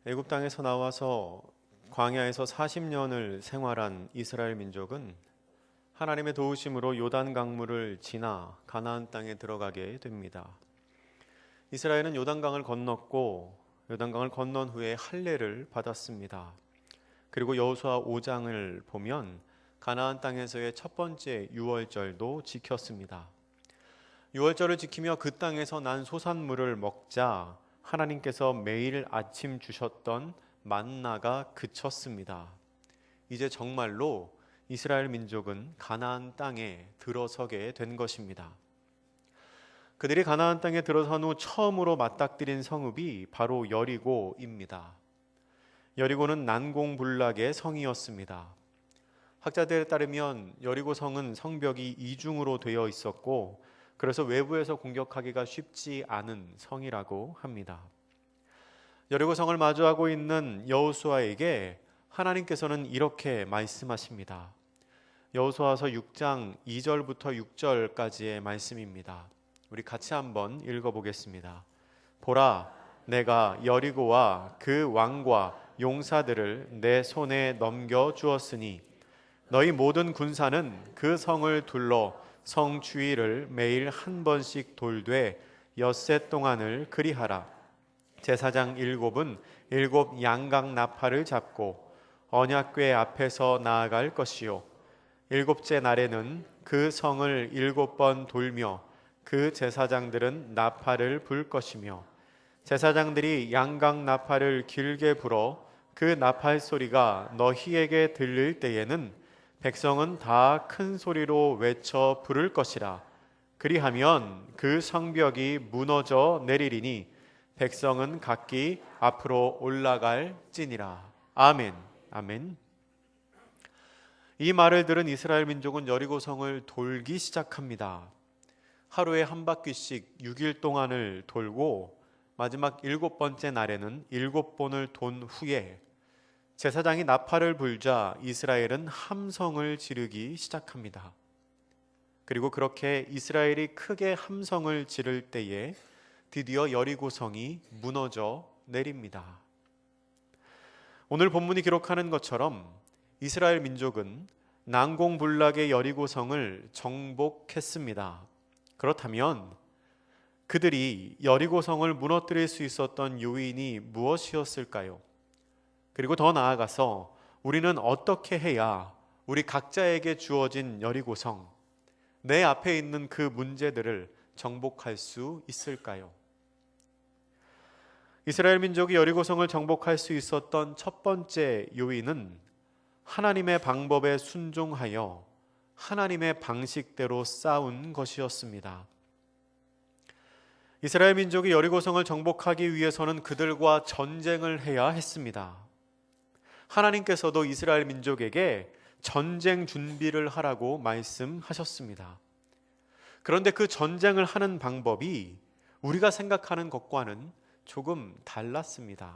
애굽 땅에서 나와서 광야에서 40년을 생활한 이스라엘 민족은 하나님의 도우심으로 요단 강물을 지나 가나안 땅에 들어가게 됩니다. 이스라엘은 요단강을 건넜고 요단강을 건넌 후에 할례를 받았습니다. 그리고 여호수아 5장을 보면 가나안 땅에서의 첫 번째 유월절도 지켰습니다. 유월절을 지키며 그 땅에서 난 소산물을 먹자 하나님께서 매일 아침 주셨던 만나가 그쳤습니다. 이제 정말로 이스라엘 민족은 가나안 땅에 들어서게 된 것입니다. 그들이 가나안 땅에 들어선 후 처음으로 맞닥뜨린 성읍이 바로 여리고입니다. 여리고는 난공불락의 성이었습니다. 학자들에 따르면 여리고 성은 성벽이 이중으로 되어 있었고 그래서 외부에서 공격하기가 쉽지 않은 성이라고 합니다. 여리고 성을 마주하고 있는 여호수아에게 하나님께서는 이렇게 말씀하십니다. 여호수아서 6장 2절부터 6절까지의 말씀입니다. 우리 같이 한번 읽어보겠습니다. 보라, 내가 여리고와 그 왕과 용사들을 내 손에 넘겨주었으니 너희 모든 군사는 그 성을 둘러 성 주위를 매일 한 번씩 돌되 엿새 동안을 그리하라. 제사장 7은 7 양각 나팔을 잡고 언약궤 앞에서 나아갈 것이요 7째 날에는 그 성을 7번 돌며 그 제사장들은 나팔을 불 것이며 제사장들이 양각 나팔을 길게 불어 그 나팔 소리가 너희에게 들릴 때에는 백성은 다 큰 소리로 외쳐 부를 것이라. 그리하면 그 성벽이 무너져 내리리니 백성은 각기 앞으로 올라갈지니라. 아멘. 아멘. 이 말을 들은 이스라엘 민족은 여리고성을 돌기 시작합니다. 하루에 한 바퀴씩 6일 동안을 돌고 마지막 7번째 날에는 7번을 돈 후에 제사장이 나팔을 불자 이스라엘은 함성을 지르기 시작합니다. 그리고 그렇게 이스라엘이 크게 함성을 지를 때에 드디어 여리고성이 무너져 내립니다. 오늘 본문이 기록하는 것처럼 이스라엘 민족은 난공불락의 여리고성을 정복했습니다. 그렇다면 그들이 여리고성을 무너뜨릴 수 있었던 요인이 무엇이었을까요? 그리고 더 나아가서 우리는 어떻게 해야 우리 각자에게 주어진 여리고성, 내 앞에 있는 그 문제들을 정복할 수 있을까요? 이스라엘 민족이 여리고성을 정복할 수 있었던 첫 번째 요인은 하나님의 방법에 순종하여 하나님의 방식대로 싸운 것이었습니다. 이스라엘 민족이 여리고성을 정복하기 위해서는 그들과 전쟁을 해야 했습니다. 하나님께서도 이스라엘 민족에게 전쟁 준비를 하라고 말씀하셨습니다. 그런데 그 전쟁을 하는 방법이 우리가 생각하는 것과는 조금 달랐습니다.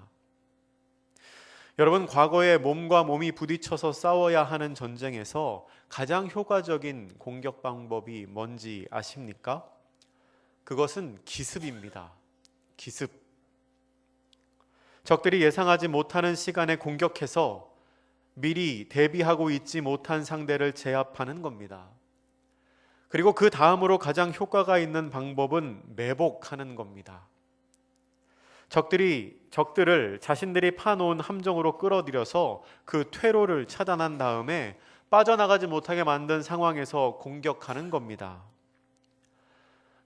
여러분, 과거에 몸과 몸이 부딪혀서 싸워야 하는 전쟁에서 가장 효과적인 공격 방법이 뭔지 아십니까? 그것은 기습입니다. 기습. 적들이 예상하지 못하는 시간에 공격해서 미리 대비하고 있지 못한 상대를 제압하는 겁니다. 그리고 그 다음으로 가장 효과가 있는 방법은 매복하는 겁니다. 적들을 자신들이 파놓은 함정으로 끌어들여서 그 퇴로를 차단한 다음에 빠져나가지 못하게 만든 상황에서 공격하는 겁니다.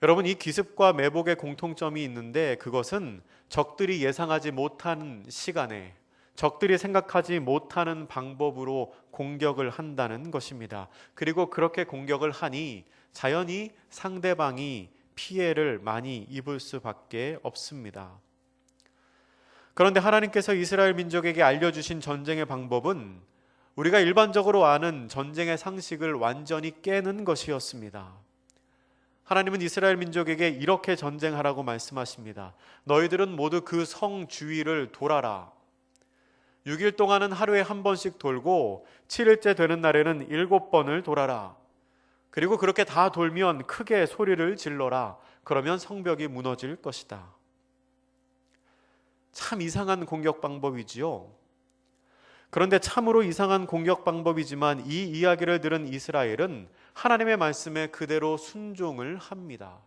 여러분, 이 기습과 매복의 공통점이 있는데 그것은 적들이 예상하지 못하는 시간에 적들이 생각하지 못하는 방법으로 공격을 한다는 것입니다. 그리고 그렇게 공격을 하니 자연히 상대방이 피해를 많이 입을 수밖에 없습니다. 그런데 하나님께서 이스라엘 민족에게 알려주신 전쟁의 방법은 우리가 일반적으로 아는 전쟁의 상식을 완전히 깨는 것이었습니다. 하나님은 이스라엘 민족에게 이렇게 전쟁하라고 말씀하십니다. 너희들은 모두 그 성 주위를 돌아라. 6일 동안은 하루에 한 번씩 돌고 7일째 되는 날에는 7번을 돌아라. 그리고 그렇게 다 돌면 크게 소리를 질러라. 그러면 성벽이 무너질 것이다. 참 이상한 공격 방법이지요. 그런데 참으로 이상한 공격 방법이지만 이 이야기를 들은 이스라엘은 하나님의 말씀에 그대로 순종을 합니다.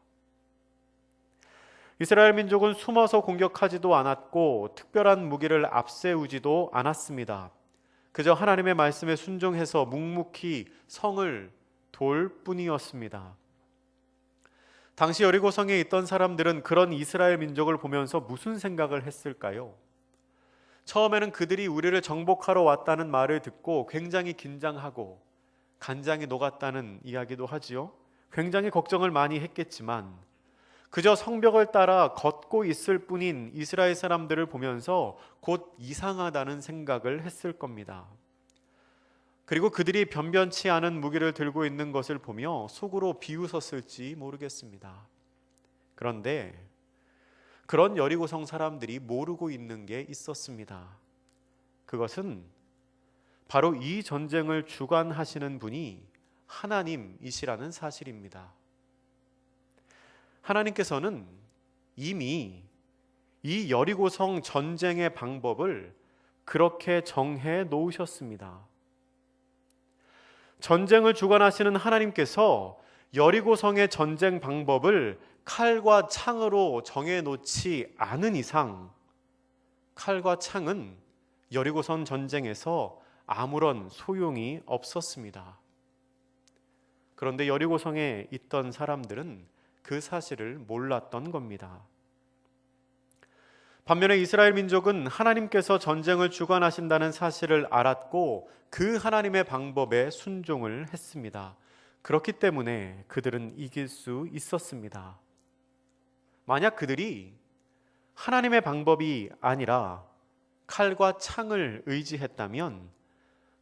이스라엘 민족은 숨어서 공격하지도 않았고 특별한 무기를 앞세우지도 않았습니다. 그저 하나님의 말씀에 순종해서 묵묵히 성을 돌 뿐이었습니다. 당시 여리고성에 있던 사람들은 그런 이스라엘 민족을 보면서 무슨 생각을 했을까요? 처음에는 그들이 우리를 정복하러 왔다는 말을 듣고 굉장히 긴장하고 간장이 녹았다는 이야기도 하지요. 굉장히 걱정을 많이 했겠지만 그저 성벽을 따라 걷고 있을 뿐인 이스라엘 사람들을 보면서 곧 이상하다는 생각을 했을 겁니다. 그리고 그들이 변변치 않은 무기를 들고 있는 것을 보며 속으로 비웃었을지 모르겠습니다. 그런데 그런 여리고성 사람들이 모르고 있는 게 있었습니다. 그것은 바로 이 전쟁을 주관하시는 분이 하나님이시라는 사실입니다. 하나님께서는 이미 이 여리고성 전쟁의 방법을 그렇게 정해 놓으셨습니다. 전쟁을 주관하시는 하나님께서 여리고성의 전쟁 방법을 칼과 창으로 정해 놓지 않은 이상 칼과 창은 여리고성 전쟁에서 아무런 소용이 없었습니다. 그런데 여리고성에 있던 사람들은 그 사실을 몰랐던 겁니다. 반면에 이스라엘 민족은 하나님께서 전쟁을 주관하신다는 사실을 알았고 그 하나님의 방법에 순종을 했습니다. 그렇기 때문에 그들은 이길 수 있었습니다. 만약 그들이 하나님의 방법이 아니라 칼과 창을 의지했다면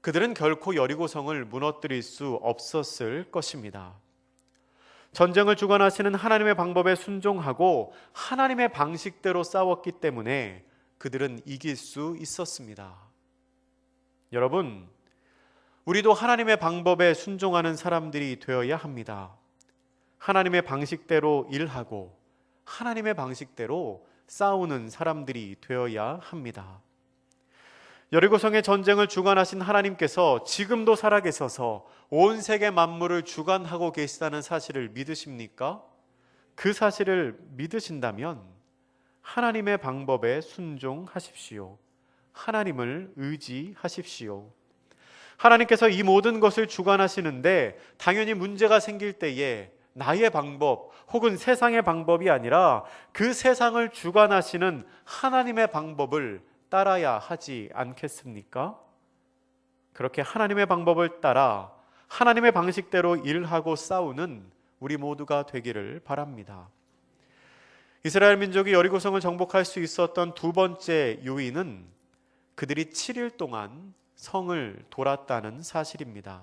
그들은 결코 여리고성을 무너뜨릴 수 없었을 것입니다. 전쟁을 주관하시는 하나님의 방법에 순종하고 하나님의 방식대로 싸웠기 때문에 그들은 이길 수 있었습니다. 여러분, 우리도 하나님의 방법에 순종하는 사람들이 되어야 합니다. 하나님의 방식대로 일하고 하나님의 방식대로 싸우는 사람들이 되어야 합니다. 여리고성의 전쟁을 주관하신 하나님께서 지금도 살아계셔서 온 세계 만물을 주관하고 계시다는 사실을 믿으십니까? 그 사실을 믿으신다면 하나님의 방법에 순종하십시오. 하나님을 의지하십시오. 하나님께서 이 모든 것을 주관하시는데 당연히 문제가 생길 때에 나의 방법 혹은 세상의 방법이 아니라 그 세상을 주관하시는 하나님의 방법을 따라야 하지 않겠습니까? 그렇게 하나님의 방법을 따라 하나님의 방식대로 일하고 싸우는 우리 모두가 되기를 바랍니다. 이스라엘 민족이 여리고성을 정복할 수 있었던 두 번째 요인은 그들이 7일 동안 성을 돌았다는 사실입니다.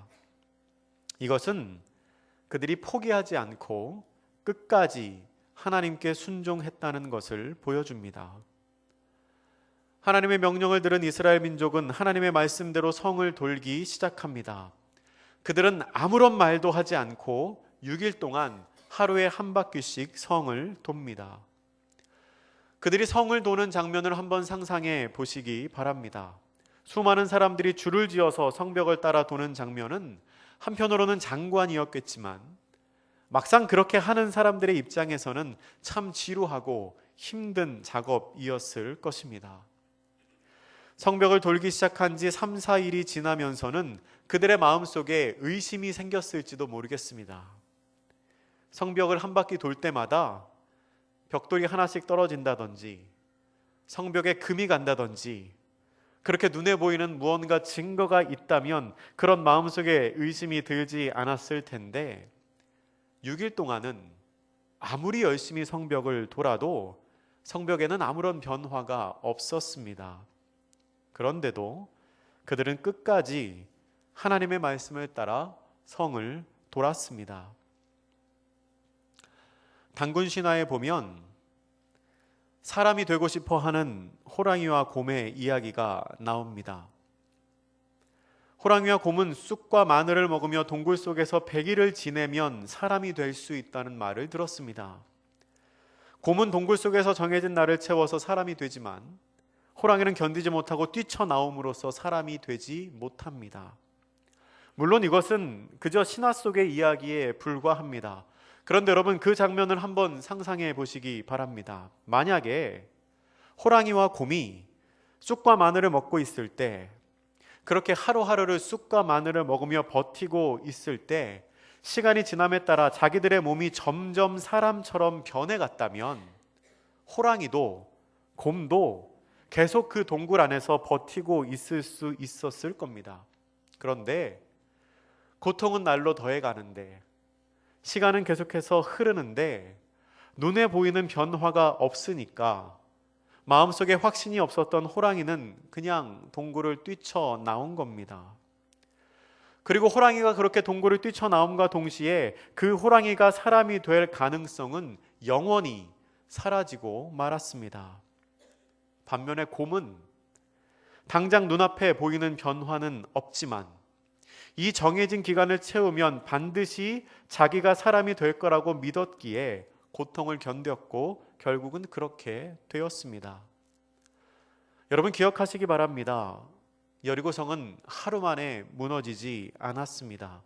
이것은 그들이 포기하지 않고 끝까지 하나님께 순종했다는 것을 보여줍니다. 하나님의 명령을 들은 이스라엘 민족은 하나님의 말씀대로 성을 돌기 시작합니다. 그들은 아무런 말도 하지 않고 6일 동안 하루에 한 바퀴씩 성을 돕니다. 그들이 성을 도는 장면을 한번 상상해 보시기 바랍니다. 수많은 사람들이 줄을 지어서 성벽을 따라 도는 장면은 한편으로는 장관이었겠지만 막상 그렇게 하는 사람들의 입장에서는 참 지루하고 힘든 작업이었을 것입니다. 성벽을 돌기 시작한 지 3, 4일이 지나면서는 그들의 마음속에 의심이 생겼을지도 모르겠습니다. 성벽을 한 바퀴 돌 때마다 벽돌이 하나씩 떨어진다든지 성벽에 금이 간다든지 그렇게 눈에 보이는 무언가 증거가 있다면 그런 마음속에 의심이 들지 않았을 텐데 6일 동안은 아무리 열심히 성벽을 돌아도 성벽에는 아무런 변화가 없었습니다. 그런데도 그들은 끝까지 하나님의 말씀을 따라 성을 돌았습니다. 단군 신화에 보면 사람이 되고 싶어 하는 호랑이와 곰의 이야기가 나옵니다. 호랑이와 곰은 쑥과 마늘을 먹으며 동굴 속에서 100일을 지내면 사람이 될 수 있다는 말을 들었습니다. 곰은 동굴 속에서 정해진 날을 채워서 사람이 되지만 호랑이는 견디지 못하고 뛰쳐나옴으로써 사람이 되지 못합니다. 물론 이것은 그저 신화 속의 이야기에 불과합니다. 그런데 여러분, 그 장면을 한번 상상해 보시기 바랍니다. 만약에 호랑이와 곰이 쑥과 마늘을 먹고 있을 때, 그렇게 하루하루를 쑥과 마늘을 먹으며 버티고 있을 때 시간이 지남에 따라 자기들의 몸이 점점 사람처럼 변해갔다면 호랑이도 곰도 계속 그 동굴 안에서 버티고 있을 수 있었을 겁니다. 그런데 고통은 날로 더해가는데, 시간은 계속해서 흐르는데 눈에 보이는 변화가 없으니까 마음속에 확신이 없었던 호랑이는 그냥 동굴을 뛰쳐나온 겁니다. 그리고 호랑이가 그렇게 동굴을 뛰쳐나옴과 동시에 그 호랑이가 사람이 될 가능성은 영원히 사라지고 말았습니다. 반면에 곰은 당장 눈앞에 보이는 변화는 없지만 이 정해진 기간을 채우면 반드시 자기가 사람이 될 거라고 믿었기에 고통을 견뎠고 결국은 그렇게 되었습니다. 여러분, 기억하시기 바랍니다. 여리고성은 하루 만에 무너지지 않았습니다.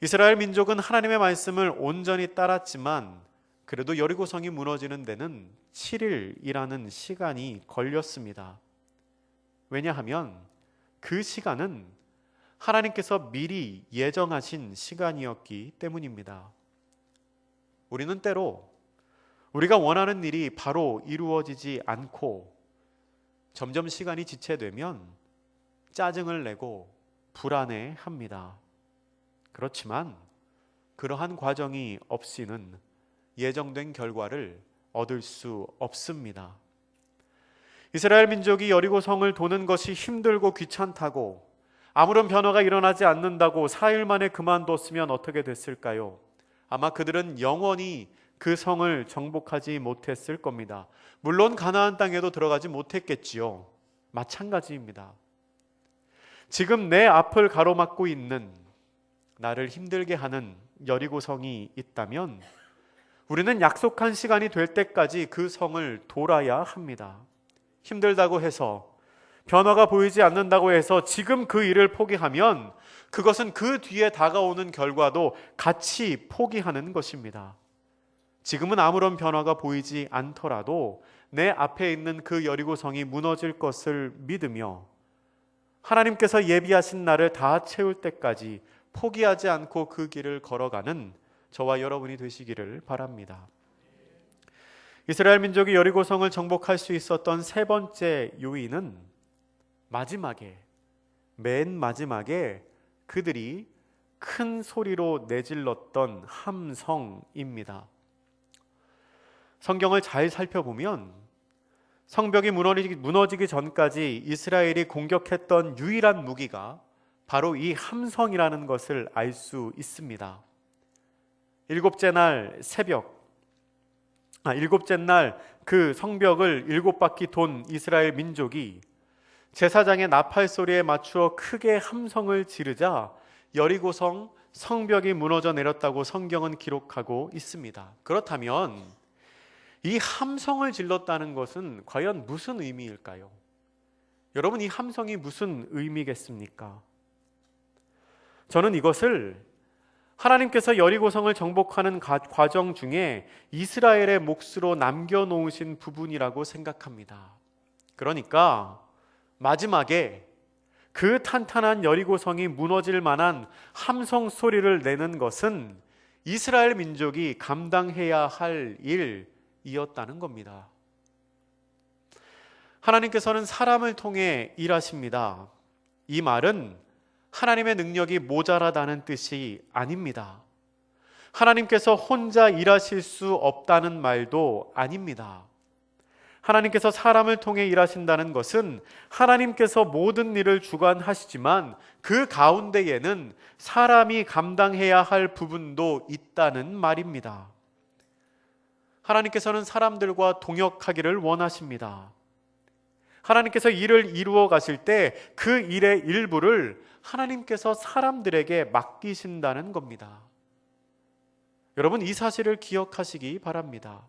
이스라엘 민족은 하나님의 말씀을 온전히 따랐지만 그래도 여리고성이 무너지는 데는 7일이라는 시간이 걸렸습니다. 왜냐하면 그 시간은 하나님께서 미리 예정하신 시간이었기 때문입니다. 우리는 때로 우리가 원하는 일이 바로 이루어지지 않고 점점 시간이 지체되면 짜증을 내고 불안해합니다. 그렇지만 그러한 과정이 없이는 예정된 결과를 얻을 수 없습니다. 이스라엘 민족이 여리고성을 도는 것이 힘들고 귀찮다고, 아무런 변화가 일어나지 않는다고 4일 만에 그만뒀으면 어떻게 됐을까요? 아마 그들은 영원히 그 성을 정복하지 못했을 겁니다. 물론 가나안 땅에도 들어가지 못했겠지요. 마찬가지입니다. 지금 내 앞을 가로막고 있는, 나를 힘들게 하는 여리고성이 있다면 우리는 약속한 시간이 될 때까지 그 성을 돌아야 합니다. 힘들다고 해서, 변화가 보이지 않는다고 해서 지금 그 일을 포기하면 그것은 그 뒤에 다가오는 결과도 같이 포기하는 것입니다. 지금은 아무런 변화가 보이지 않더라도 내 앞에 있는 그 여리고성이 무너질 것을 믿으며 하나님께서 예비하신 날을 다 채울 때까지 포기하지 않고 그 길을 걸어가는 저와 여러분이 되시기를 바랍니다. 이스라엘 민족이 여리고성을 정복할 수 있었던 세 번째 요인은 맨 마지막에 그들이 큰 소리로 내질렀던 함성입니다. 성경을 잘 살펴보면 성벽이 무너지기 전까지 이스라엘이 공격했던 유일한 무기가 바로 이 함성이라는 것을 알 수 있습니다. 일곱째 날 그 성벽을 7바퀴 돈 이스라엘 민족이 제사장의 나팔 소리에 맞추어 크게 함성을 지르자 여리고성 성벽이 무너져 내렸다고 성경은 기록하고 있습니다. 그렇다면 이 함성을 질렀다는 것은 과연 무슨 의미일까요? 여러분, 이 함성이 무슨 의미겠습니까? 저는 이것을 하나님께서 여리고성을 정복하는 과정 중에 이스라엘의 몫으로 남겨놓으신 부분이라고 생각합니다. 그러니까 마지막에 그 탄탄한 여리고성이 무너질 만한 함성 소리를 내는 것은 이스라엘 민족이 감당해야 할 일이었다는 겁니다. 하나님께서는 사람을 통해 일하십니다. 이 말은 하나님의 능력이 모자라다는 뜻이 아닙니다. 하나님께서 혼자 일하실 수 없다는 말도 아닙니다. 하나님께서 사람을 통해 일하신다는 것은 하나님께서 모든 일을 주관하시지만 그 가운데에는 사람이 감당해야 할 부분도 있다는 말입니다. 하나님께서는 사람들과 동역하기를 원하십니다. 하나님께서 일을 이루어 가실 때 그 일의 일부를 하나님께서 사람들에게 맡기신다는 겁니다. 여러분, 이 사실을 기억하시기 바랍니다.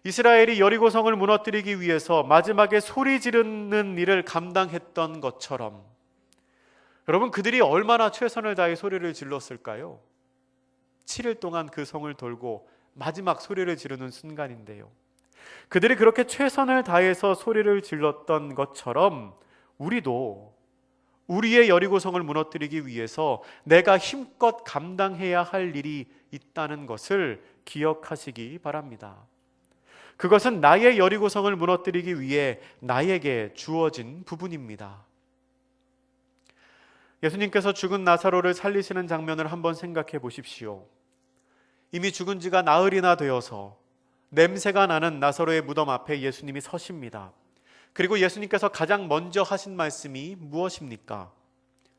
이스라엘이 여리고성을 무너뜨리기 위해서 마지막에 소리 지르는 일을 감당했던 것처럼, 여러분, 그들이 얼마나 최선을 다해 소리를 질렀을까요? 7일 동안 그 성을 돌고 마지막 소리를 지르는 순간인데요. 그들이 그렇게 최선을 다해서 소리를 질렀던 것처럼 우리도 우리의 여리고성을 무너뜨리기 위해서 내가 힘껏 감당해야 할 일이 있다는 것을 기억하시기 바랍니다. 그것은 나의 여리고성을 무너뜨리기 위해 나에게 주어진 부분입니다. 예수님께서 죽은 나사로를 살리시는 장면을 한번 생각해 보십시오. 이미 죽은 지가 나흘이나 되어서 냄새가 나는 나사로의 무덤 앞에 예수님이 서십니다. 그리고 예수님께서 가장 먼저 하신 말씀이 무엇입니까?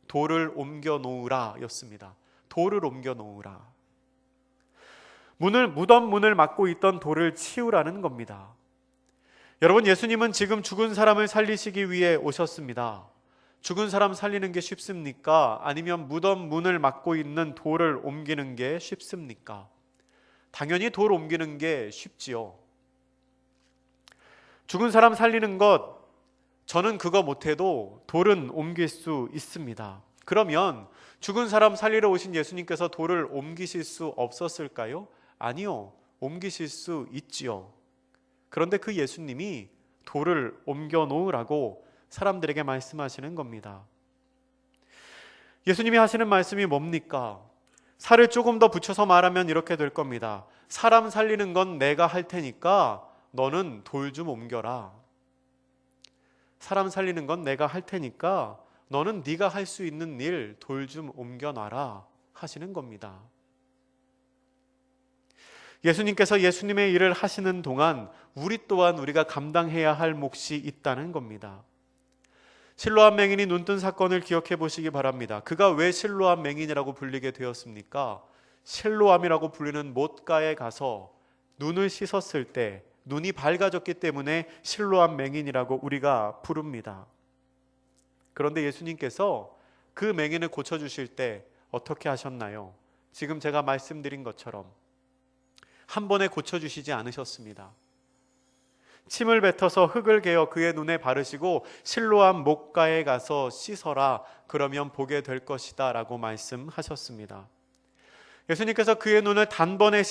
돌을 옮겨 놓으라 였습니다. 돌을 옮겨 놓으라. 무덤 문을 막고 있던 돌을 치우라는 겁니다. 여러분, 예수님은 지금 죽은 사람을 살리시기 위해 오셨습니다. 죽은 사람 살리는 게 쉽습니까? 아니면 무덤 문을 막고 있는 돌을 옮기는 게 쉽습니까? 당연히 돌 옮기는 게 쉽지요. 죽은 사람 살리는 것, 저는 그거 못해도 돌은 옮길 수 있습니다. 그러면 죽은 사람 살리러 오신 예수님께서 돌을 옮기실 수 없었을까요? 아니요, 옮기실 수 있지요. 그런데 그 예수님이 돌을 옮겨 놓으라고 사람들에게 말씀하시는 겁니다. 예수님이 하시는 말씀이 뭡니까? 살을 조금 더 붙여서 말하면 이렇게 될 겁니다. 사람 살리는 건 내가 할 테니까 너는 돌 좀 옮겨라. 사람 살리는 건 내가 할 테니까 너는 네가 할 수 있는 일 돌 좀 옮겨놔라 하시는 겁니다. 예수님께서 예수님의 일을 하시는 동안 우리 또한 우리가 감당해야 할 몫이 있다는 겁니다. 실로암 맹인이 눈뜬 사건을 기억해 보시기 바랍니다. 그가 왜 실로암 맹인이라고 불리게 되었습니까? 실로암이라고 불리는 못가에 가서 눈을 씻었을 때 눈이 밝아졌기 때문에 실로암 맹인이라고 우리가 부릅니다. 그런데 예수님께서 그 맹인을 고쳐주실 때 어떻게 하셨나요? 지금 제가 말씀드린 것처럼 한 번에 고쳐주시지 않으셨습니다. 침을 뱉어서 흙을 개어 그의 눈에 바르시고 실로암 목가에 가서 씻어라, 그러면 보게 될 것이다 라고 말씀하셨습니다. 예수님께서 그의 눈을 단번에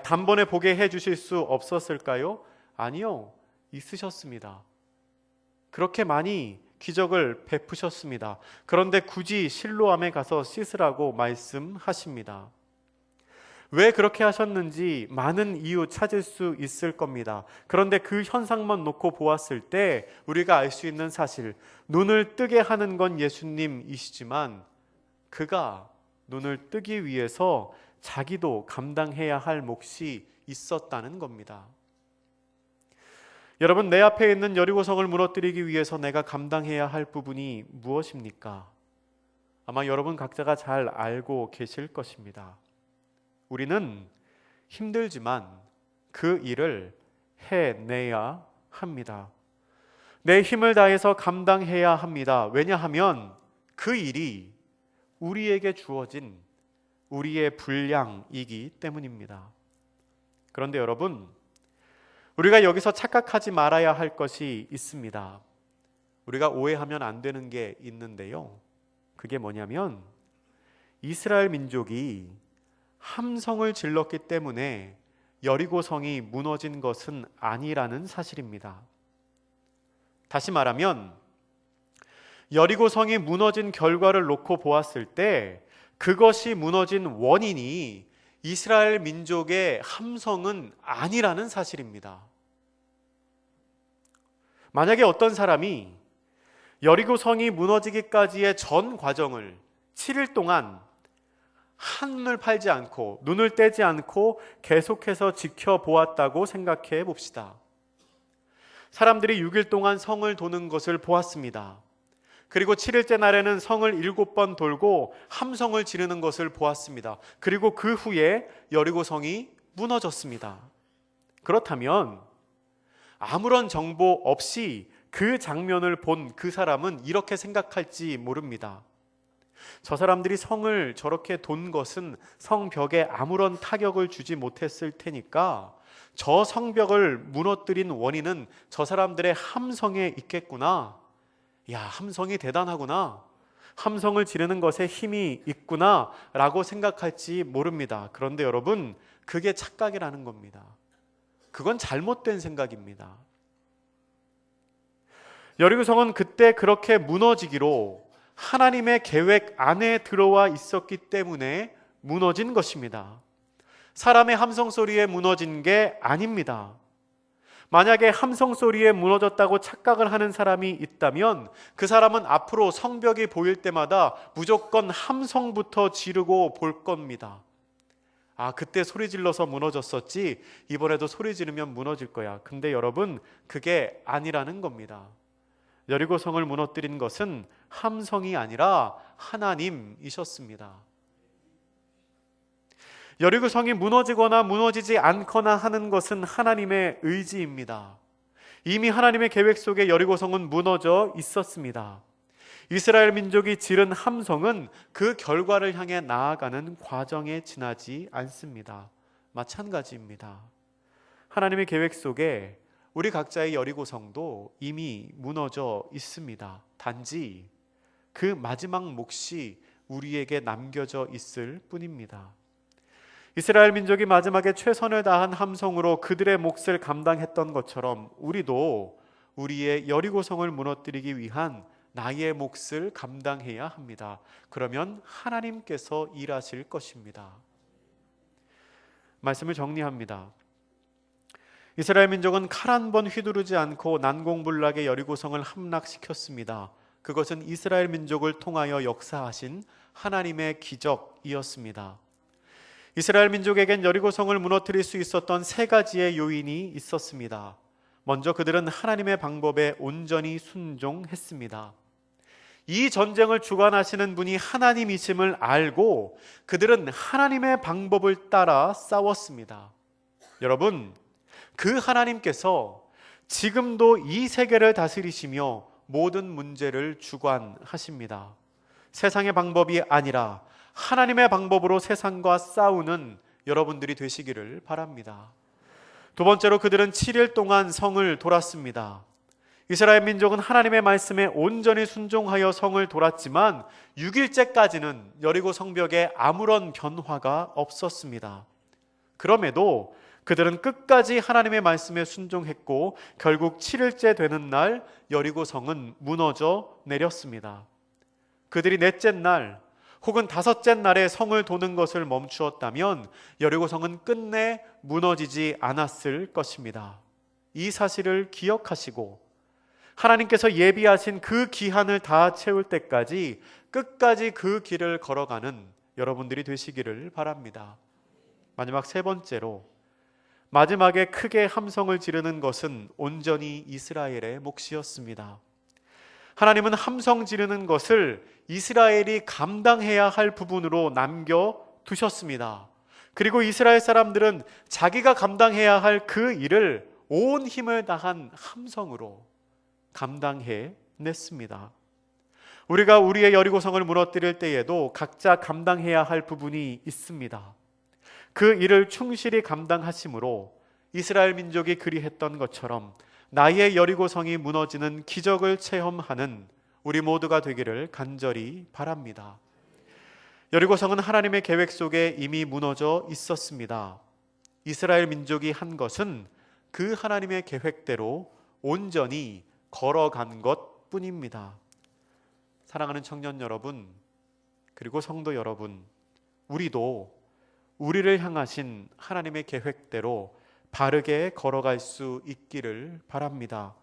단번에 보게 해주실 수 없었을까요? 아니요, 있으셨습니다. 그렇게 많이 기적을 베푸셨습니다. 그런데 굳이 실로암에 가서 씻으라고 말씀하십니다. 왜 그렇게 하셨는지 많은 이유 찾을 수 있을 겁니다. 그런데 그 현상만 놓고 보았을 때 우리가 알 수 있는 사실, 눈을 뜨게 하는 건 예수님이시지만 그가 눈을 뜨기 위해서 자기도 감당해야 할 몫이 있었다는 겁니다. 여러분, 내 앞에 있는 여리고성을 무너뜨리기 위해서 내가 감당해야 할 부분이 무엇입니까? 아마 여러분 각자가 잘 알고 계실 것입니다. 우리는 힘들지만 그 일을 해내야 합니다. 내 힘을 다해서 감당해야 합니다. 왜냐하면 그 일이 우리에게 주어진 우리의 분량이기 때문입니다. 그런데 여러분, 우리가 여기서 착각하지 말아야 할 것이 있습니다. 우리가 오해하면 안 되는 게 있는데요. 그게 뭐냐면 이스라엘 민족이 함성을 질렀기 때문에 여리고성이 무너진 것은 아니라는 사실입니다. 다시 말하면 여리고성이 무너진 결과를 놓고 보았을 때 그것이 무너진 원인이 이스라엘 민족의 함성은 아니라는 사실입니다. 만약에 어떤 사람이 여리고성이 무너지기까지의 전 과정을 7일 동안 한눈을 팔지 않고 눈을 떼지 않고 계속해서 지켜보았다고 생각해 봅시다. 사람들이 6일 동안 성을 도는 것을 보았습니다. 그리고 7일째 날에는 성을 7번 돌고 함성을 지르는 것을 보았습니다. 그리고 그 후에 여리고성이 무너졌습니다. 그렇다면 아무런 정보 없이 그 장면을 본 그 사람은 이렇게 생각할지 모릅니다. 저 사람들이 성을 저렇게 돈 것은 성벽에 아무런 타격을 주지 못했을 테니까 저 성벽을 무너뜨린 원인은 저 사람들의 함성에 있겠구나. 야, 함성이 대단하구나. 함성을 지르는 것에 힘이 있구나 라고 생각할지 모릅니다. 그런데 여러분, 그게 착각이라는 겁니다. 그건 잘못된 생각입니다. 여리고성은 그때 그렇게 무너지기로 하나님의 계획 안에 들어와 있었기 때문에 무너진 것입니다. 사람의 함성 소리에 무너진 게 아닙니다. 만약에 함성 소리에 무너졌다고 착각을 하는 사람이 있다면 그 사람은 앞으로 성벽이 보일 때마다 무조건 함성부터 지르고 볼 겁니다. 아, 그때 소리 질러서 무너졌었지, 이번에도 소리 지르면 무너질 거야. 근데 여러분, 그게 아니라는 겁니다. 여리고성을 무너뜨린 것은 함성이 아니라 하나님이셨습니다. 여리고성이 무너지거나 무너지지 않거나 하는 것은 하나님의 의지입니다. 이미 하나님의 계획 속에 여리고성은 무너져 있었습니다. 이스라엘 민족이 지른 함성은 그 결과를 향해 나아가는 과정에 지나지 않습니다. 마찬가지입니다. 하나님의 계획 속에 우리 각자의 여리고성도 이미 무너져 있습니다. 단지 그 마지막 몫이 우리에게 남겨져 있을 뿐입니다. 이스라엘 민족이 마지막에 최선을 다한 함성으로 그들의 몫을 감당했던 것처럼 우리도 우리의 여리고성을 무너뜨리기 위한 나의 몫을 감당해야 합니다. 그러면 하나님께서 일하실 것입니다. 말씀을 정리합니다. 이스라엘 민족은 칼 한 번 휘두르지 않고 난공불락의 여리고성을 함락시켰습니다. 그것은 이스라엘 민족을 통하여 역사하신 하나님의 기적이었습니다. 이스라엘 민족에겐 여리고성을 무너뜨릴 수 있었던 세 가지의 요인이 있었습니다. 먼저 그들은 하나님의 방법에 온전히 순종했습니다. 이 전쟁을 주관하시는 분이 하나님이심을 알고 그들은 하나님의 방법을 따라 싸웠습니다. 여러분, 그 하나님께서 지금도 이 세계를 다스리시며 모든 문제를 주관하십니다. 세상의 방법이 아니라 하나님의 방법으로 세상과 싸우는 여러분들이 되시기를 바랍니다. 두 번째로 그들은 7일 동안 성을 돌았습니다. 이스라엘 민족은 하나님의 말씀에 온전히 순종하여 성을 돌았지만 6일째까지는 여리고 성벽에 아무런 변화가 없었습니다. 그럼에도 그들은 끝까지 하나님의 말씀에 순종했고 결국 7일째 되는 날 여리고 성은 무너져 내렸습니다. 그들이 넷째 날 혹은 다섯째 날에 성을 도는 것을 멈추었다면 여리고 성은 끝내 무너지지 않았을 것입니다. 이 사실을 기억하시고 하나님께서 예비하신 그 기한을 다 채울 때까지 끝까지 그 길을 걸어가는 여러분들이 되시기를 바랍니다. 마지막 세 번째로, 마지막에 크게 함성을 지르는 것은 온전히 이스라엘의 몫이었습니다. 하나님은 함성 지르는 것을 이스라엘이 감당해야 할 부분으로 남겨두셨습니다. 그리고 이스라엘 사람들은 자기가 감당해야 할 그 일을 온 힘을 다한 함성으로 감당해냈습니다. 우리가 우리의 여리고성을 무너뜨릴 때에도 각자 감당해야 할 부분이 있습니다. 그 일을 충실히 감당하심으로 이스라엘 민족이 그리했던 것처럼 나의 여리고성이 무너지는 기적을 체험하는 우리 모두가 되기를 간절히 바랍니다. 여리고성은 하나님의 계획 속에 이미 무너져 있었습니다. 이스라엘 민족이 한 것은 그 하나님의 계획대로 온전히 걸어간 것 뿐입니다. 사랑하는 청년 여러분, 그리고 성도 여러분, 우리도 우리를 향하신 하나님의 계획대로 바르게 걸어갈 수 있기를 바랍니다.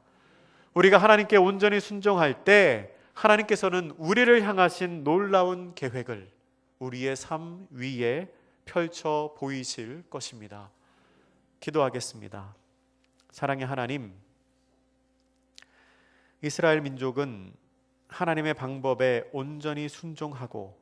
우리가 하나님께 온전히 순종할 때 하나님께서는 우리를 향하신 놀라운 계획을 우리의 삶 위에 펼쳐 보이실 것입니다. 기도하겠습니다. 사랑의 하나님, 이스라엘 민족은 하나님의 방법에 온전히 순종하고